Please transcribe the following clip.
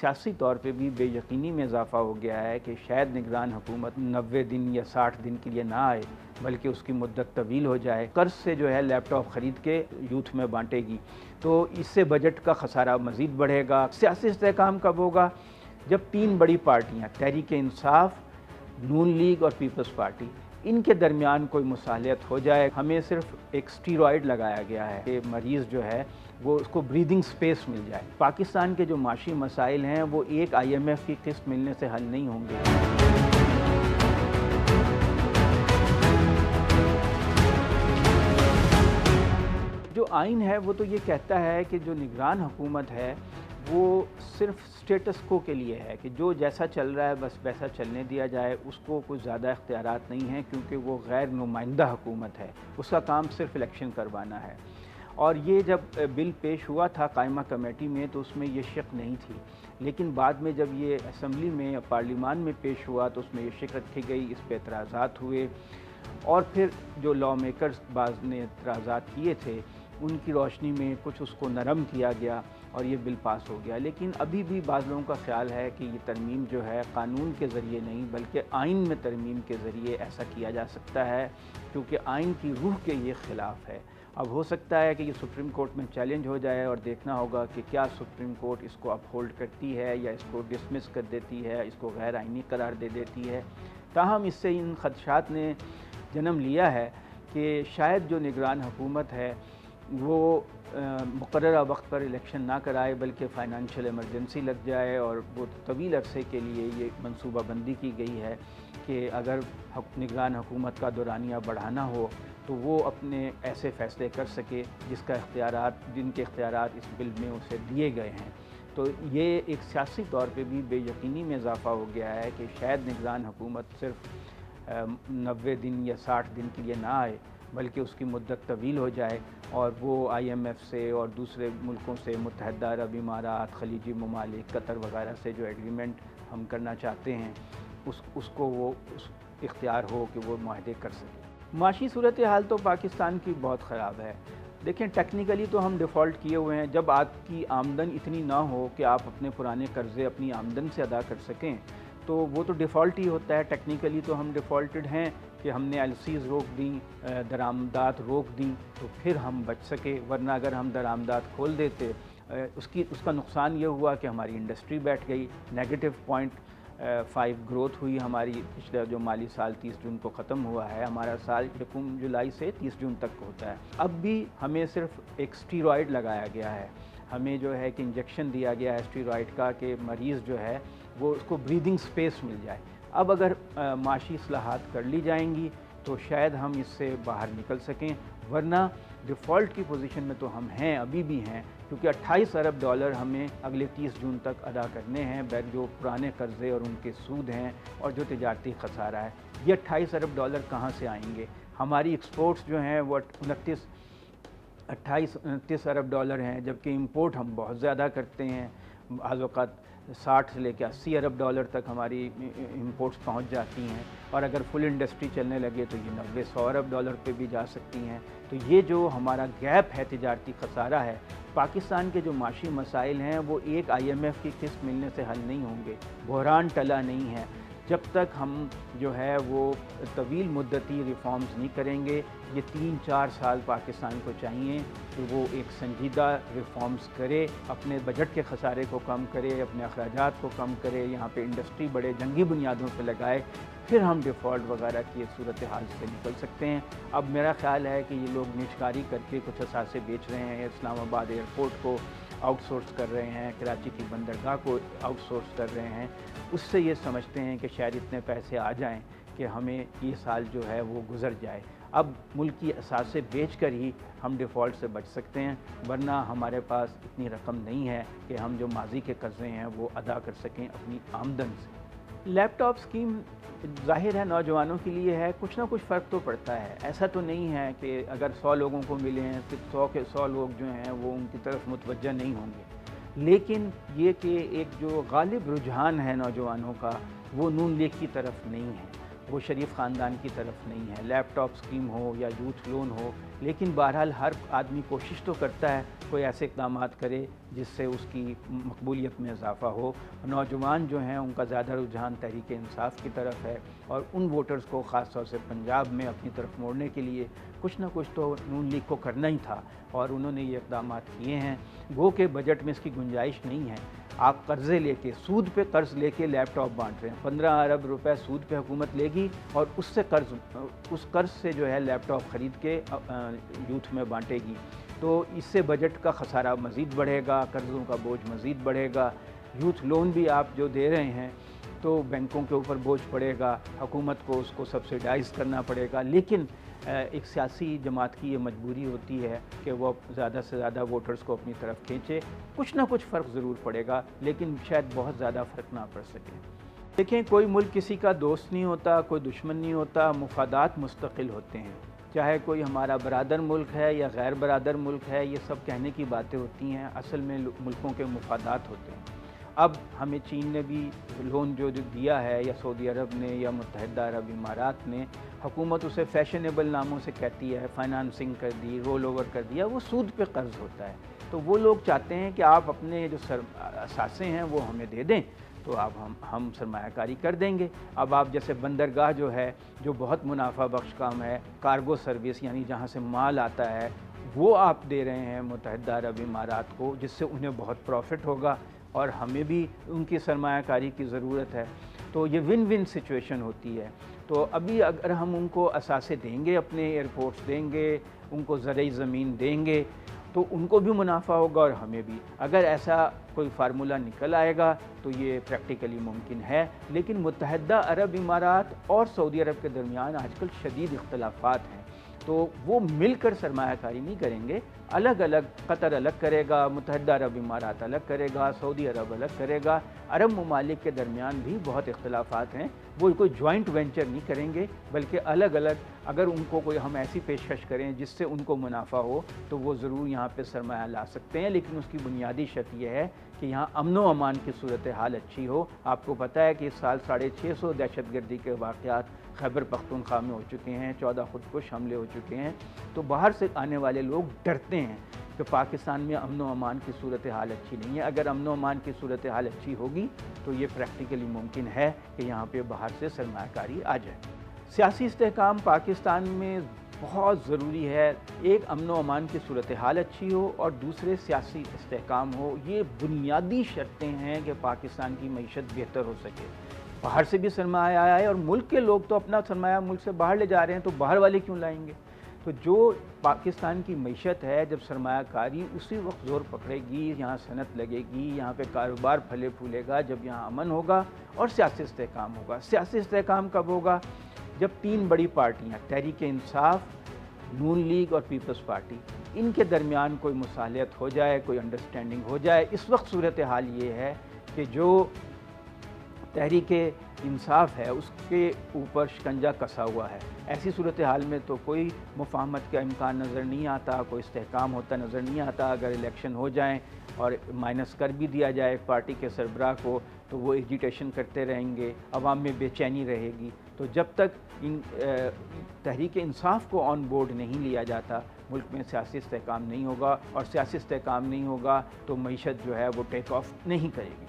سیاسی طور پہ بھی بے یقینی میں اضافہ ہو گیا ہے کہ شاید نگران حکومت 90 دن یا 60 دن کے لیے نہ آئے بلکہ اس کی مدت طویل ہو جائے. قرض سے جو ہے لیپ ٹاپ خرید کے یوتھ میں بانٹے گی تو اس سے بجٹ کا خسارہ مزید بڑھے گا. سیاسی استحکام کب ہوگا؟ جب تین بڑی پارٹیاں تحریک انصاف، نون لیگ اور پیپلز پارٹی ان کے درمیان کوئی مصالحت ہو جائے. ہمیں صرف ایک اسٹیرائڈ لگایا گیا ہے کہ مریض جو ہے وہ اس کو بریدنگ سپیس مل جائے. پاکستان کے جو معاشی مسائل ہیں وہ ایک IMF کی قسط ملنے سے حل نہیں ہوں گے. جو آئین ہے وہ تو یہ کہتا ہے کہ جو نگران حکومت ہے وہ صرف سٹیٹس کو کے لیے ہے کہ جو جیسا چل رہا ہے بس ویسا چلنے دیا جائے. اس کو کوئی زیادہ اختیارات نہیں ہیں کیونکہ وہ غیر نمائندہ حکومت ہے. اس کا کام صرف الیکشن کروانا ہے. اور یہ جب بل پیش ہوا تھا قائمہ کمیٹی میں تو اس میں یہ شق نہیں تھی، لیکن بعد میں جب یہ اسمبلی میں یا پارلیمان میں پیش ہوا تو اس میں یہ شق رکھی گئی. اس پہ اعتراضات ہوئے اور پھر جو لا میکرز بعض نے اعتراضات کیے تھے ان کی روشنی میں کچھ اس کو نرم کیا گیا اور یہ بل پاس ہو گیا. لیکن ابھی بھی بعض لوگوں کا خیال ہے کہ یہ ترمیم جو ہے قانون کے ذریعے نہیں بلکہ آئین میں ترمیم کے ذریعے ایسا کیا جا سکتا ہے کیونکہ آئین کی روح کے یہ خلاف ہے. اب ہو سکتا ہے کہ یہ سپریم کورٹ میں چیلنج ہو جائے اور دیکھنا ہوگا کہ کیا سپریم کورٹ اس کو اپہولڈ کرتی ہے یا اس کو ڈسمس کر دیتی ہے، اس کو غیر آئینی قرار دے دیتی ہے. تاہم اس سے ان خدشات نے جنم لیا ہے کہ شاید جو نگران حکومت ہے وہ مقررہ وقت پر الیکشن نہ کرائے بلکہ فائنانشیل ایمرجنسی لگ جائے. اور وہ طویل عرصے کے لیے یہ منصوبہ بندی کی گئی ہے کہ اگر نگران حکومت کا دورانیہ بڑھانا ہو تو وہ اپنے ایسے فیصلے کر سکے جن کے اختیارات اس بل میں اسے دیے گئے ہیں. تو یہ ایک سیاسی طور پہ بھی بے یقینی میں اضافہ ہو گیا ہے کہ شاید نگران حکومت صرف 90 دن یا 60 دن کے لیے نہ آئے بلکہ اس کی مدت طویل ہو جائے اور وہ IMF سے اور دوسرے ملکوں سے، متحدہ عرب امارات، خلیجی ممالک، قطر وغیرہ سے جو ایگریمنٹ ہم کرنا چاہتے ہیں اس کو وہ اختیار ہو کہ وہ معاہدے کر سکے. معاشی صورتحال تو پاکستان کی بہت خراب ہے. دیکھیں ٹیکنیکلی تو ہم ڈیفالٹ کیے ہوئے ہیں. جب آپ کی آمدن اتنی نہ ہو کہ آپ اپنے پرانے قرضے اپنی آمدن سے ادا کر سکیں تو وہ تو ڈیفالٹ ہی ہوتا ہے. ٹیکنیکلی تو ہم ڈیفالٹڈ ہیں کہ ہم نے LCs روک دیں، درآمدات روک دیں تو پھر ہم بچ سکے. ورنہ اگر ہم درآمدات کھول دیتے اس کا نقصان یہ ہوا کہ ہماری انڈسٹری بیٹھ گئی. -5 گروتھ ہوئی ہماری. پچھلا جو مالی سال 30 جون کو ختم ہوا ہے، ہمارا سال 1 جولائی سے 30 جون تک ہوتا ہے. اب بھی ہمیں صرف ایک اسٹیرائڈ لگایا گیا ہے. ہمیں جو ہے کہ انجیکشن دیا گیا ہے اسٹیرائڈ کا کہ مریض جو ہے وہ اس کو بریدنگ سپیس مل جائے. اب اگر معاشی اصلاحات کر لی جائیں گی تو شاید ہم اس سے باہر نکل سکیں. ورنہ ڈیفالٹ کی پوزیشن میں تو ہم ہیں، ابھی بھی ہیں، کیونکہ 28 ارب ڈالر ہمیں اگلے 30 جون تک ادا کرنے ہیں جو پرانے قرضے اور ان کے سود ہیں اور جو تجارتی خسارہ ہے. یہ 28 ارب ڈالر کہاں سے آئیں گے؟ ہماری ایکسپورٹس جو ہیں وہ 29 ارب ڈالر ہیں جبکہ امپورٹ ہم بہت زیادہ کرتے ہیں. بعض اوقات 60 سے لے کے 80 ارب ڈالر تک ہماری امپورٹس پہنچ جاتی ہیں اور اگر فل انڈسٹری چلنے لگے تو یہ 90-100 ارب ڈالر پہ بھی جا سکتی ہیں. تو یہ جو ہمارا گیپ ہے تجارتی خسارہ ہے، پاکستان کے جو معاشی مسائل ہیں وہ ایک IMF کی قسط ملنے سے حل نہیں ہوں گے. بحران ٹلا نہیں ہے جب تک ہم جو ہے وہ طویل مدتی ریفارمز نہیں کریں گے. یہ 3-4 سال پاکستان کو چاہیے کہ وہ ایک سنجیدہ ریفارمز کرے، اپنے بجٹ کے خسارے کو کم کرے، اپنے اخراجات کو کم کرے، یہاں پہ انڈسٹری بڑے جنگی بنیادوں پہ لگائے. پھر ہم ڈیفالٹ وغیرہ کی صورتحال سے نکل سکتے ہیں. اب میرا خیال ہے کہ یہ لوگ نجکاری کر کے کچھ اثاثے بیچ رہے ہیں. اسلام آباد ایئرپورٹ کو آؤٹ سورس کر رہے ہیں، کراچی کی بندرگاہ کو آؤٹ سورس کر رہے ہیں. اس سے یہ سمجھتے ہیں کہ شاید اتنے پیسے آ جائیں کہ ہمیں یہ سال جو ہے وہ گزر جائے. اب ملک کی اثاثے بیچ کر ہی ہم ڈیفالٹ سے بچ سکتے ہیں، ورنہ ہمارے پاس اتنی رقم نہیں ہے کہ ہم جو ماضی کے قرضے ہیں وہ ادا کر سکیں اپنی آمدن سے. لیپ ٹاپ اسکیم ظاہر ہے نوجوانوں کے لیے ہے، کچھ نہ کچھ فرق تو پڑتا ہے. ایسا تو نہیں ہے کہ اگر 100 لوگوں کو ملے ہیں تو 100 کے 100 لوگ جو ہیں وہ ان کی طرف متوجہ نہیں ہوں گے. لیکن یہ کہ ایک جو غالب رجحان ہے نوجوانوں کا وہ نون لیگ کی طرف نہیں ہے، وہ شریف خاندان کی طرف نہیں ہے. لیپ ٹاپ اسکیم ہو یا یوتھ لون ہو، لیکن بہرحال ہر آدمی کوشش تو کرتا ہے کوئی ایسے اقدامات کرے جس سے اس کی مقبولیت میں اضافہ ہو. نوجوان جو ہیں ان کا زیادہ رجحان تحریک انصاف کی طرف ہے اور ان ووٹرز کو خاص طور سے پنجاب میں اپنی طرف موڑنے کے لیے کچھ نہ کچھ تو نون لیگ کو کرنا ہی تھا اور انہوں نے یہ اقدامات کیے ہیں. گو کہ بجٹ میں اس کی گنجائش نہیں ہے. آپ قرضے لے کے سود پہ قرض لے کے لیپ ٹاپ بانٹ رہے ہیں. 15 ارب روپے سود پہ حکومت لے گی اور اس قرض سے جو ہے لیپ ٹاپ خرید کے یوتھ میں بانٹے گی. تو اس سے بجٹ کا خسارہ مزید بڑھے گا, قرضوں کا بوجھ مزید بڑھے گا. یوتھ لون بھی آپ جو دے رہے ہیں تو بینکوں کے اوپر بوجھ پڑے گا, حکومت کو اس کو سبسیڈائز کرنا پڑے گا. لیکن ایک سیاسی جماعت کی یہ مجبوری ہوتی ہے کہ وہ زیادہ سے زیادہ ووٹرز کو اپنی طرف کھینچے. کچھ نہ کچھ فرق ضرور پڑے گا لیکن شاید بہت زیادہ فرق نہ پڑ سکے. دیکھیں, کوئی ملک کسی کا دوست نہیں ہوتا, کوئی دشمن نہیں ہوتا, مفادات مستقل ہوتے ہیں. چاہے کوئی ہمارا برادر ملک ہے یا غیر برادر ملک ہے, یہ سب کہنے کی باتیں ہوتی ہیں, اصل میں ملکوں کے مفادات ہوتے ہیں. اب ہمیں چین نے بھی لون جو دیا ہے یا سعودی عرب نے یا متحدہ عرب امارات نے, حکومت اسے فیشنیبل ناموں سے کہتی ہے, فائنانسنگ کر دی, رول اوور کر دیا, وہ سود پہ قرض ہوتا ہے. تو وہ لوگ چاہتے ہیں کہ آپ اپنے جو اثاثے ہیں وہ ہمیں دے دیں تو آپ ہم سرمایہ کاری کر دیں گے. اب آپ جیسے بندرگاہ جو ہے جو بہت منافع بخش کام ہے, کارگو سروس یعنی جہاں سے مال آتا ہے, وہ آپ دے رہے ہیں متحدہ عرب امارات کو, جس سے انہیں بہت پروفٹ ہوگا اور ہمیں بھی ان کی سرمایہ کاری کی ضرورت ہے. تو یہ ون ون سچویشن ہوتی ہے. تو ابھی اگر ہم ان کو اثاثے دیں گے, اپنے ایئرپورٹس دیں گے, ان کو زرعی زمین دیں گے تو ان کو بھی منافع ہوگا اور ہمیں بھی. اگر ایسا کوئی فارمولہ نکل آئے گا تو یہ پریکٹیکلی ممکن ہے. لیکن متحدہ عرب امارات اور سعودی عرب کے درمیان آج کل شدید اختلافات ہیں, تو وہ مل کر سرمایہ کاری نہیں کریں گے. الگ الگ, قطر الگ کرے گا, متحدہ عرب امارات الگ کرے گا, سعودی عرب الگ کرے گا. عرب ممالک کے درمیان بھی بہت اختلافات ہیں, وہ کوئی جوائنٹ وینچر نہیں کریں گے بلکہ الگ الگ. اگر ان کو کوئی ہم ایسی پیشکش کریں جس سے ان کو منافع ہو تو وہ ضرور یہاں پہ سرمایہ لا سکتے ہیں, لیکن اس کی بنیادی شرط یہ ہے کہ یہاں امن و امان کی صورتحال اچھی ہو. آپ کو پتہ ہے کہ اس سال 650 دہشت گردی کے واقعات خیبر پختونخوا میں ہو چکے ہیں, 14 خودکش حملے ہو چکے ہیں. تو باہر سے آنے والے لوگ ڈرتے ہیں کہ پاکستان میں امن و امان کی صورتحال اچھی نہیں ہے. اگر امن و امان کی صورتحال اچھی ہوگی تو یہ پریکٹیکلی ممکن ہے کہ یہاں پہ باہر سے سرمایہ کاری آ جائے. سیاسی استحکام پاکستان میں بہت ضروری ہے. ایک امن و امان کی صورتحال اچھی ہو اور دوسرے سیاسی استحکام ہو. یہ بنیادی شرطیں ہیں کہ پاکستان کی معیشت بہتر ہو سکے. باہر سے بھی سرمایہ آیا ہے اور ملک کے لوگ تو اپنا سرمایہ ملک سے باہر لے جا رہے ہیں, تو باہر والے کیوں لائیں گے؟ تو جو پاکستان کی معیشت ہے, جب سرمایہ کاری اسی وقت زور پکڑے گی, یہاں صنعت لگے گی, یہاں پہ کاروبار پھلے پھولے گا جب یہاں امن ہوگا اور سیاسی استحکام ہوگا. سیاسی استحکام کب ہوگا؟ جب 3 بڑی پارٹیاں تحریک انصاف, نون لیگ اور پیپلز پارٹی, ان کے درمیان کوئی مصالحت ہو جائے, کوئی انڈرسٹینڈنگ ہو جائے. اس وقت صورتحال یہ ہے کہ جو تحریک انصاف ہے اس کے اوپر شکنجہ کسا ہوا ہے. ایسی صورتحال میں تو کوئی مفاہمت کا امکان نظر نہیں آتا, کوئی استحکام ہوتا نظر نہیں آتا. اگر الیکشن ہو جائیں اور مائنس کر بھی دیا جائے ایک پارٹی کے سربراہ کو تو وہ ایجیٹیشن کرتے رہیں گے, عوام میں بے چینی رہے گی. تو جب تک تحریک انصاف کو آن بورڈ نہیں لیا جاتا ملک میں سیاسی استحکام نہیں ہوگا, اور سیاسی استحکام نہیں ہوگا تو معیشت جو ہے وہ ٹیک آف نہیں کرے گی.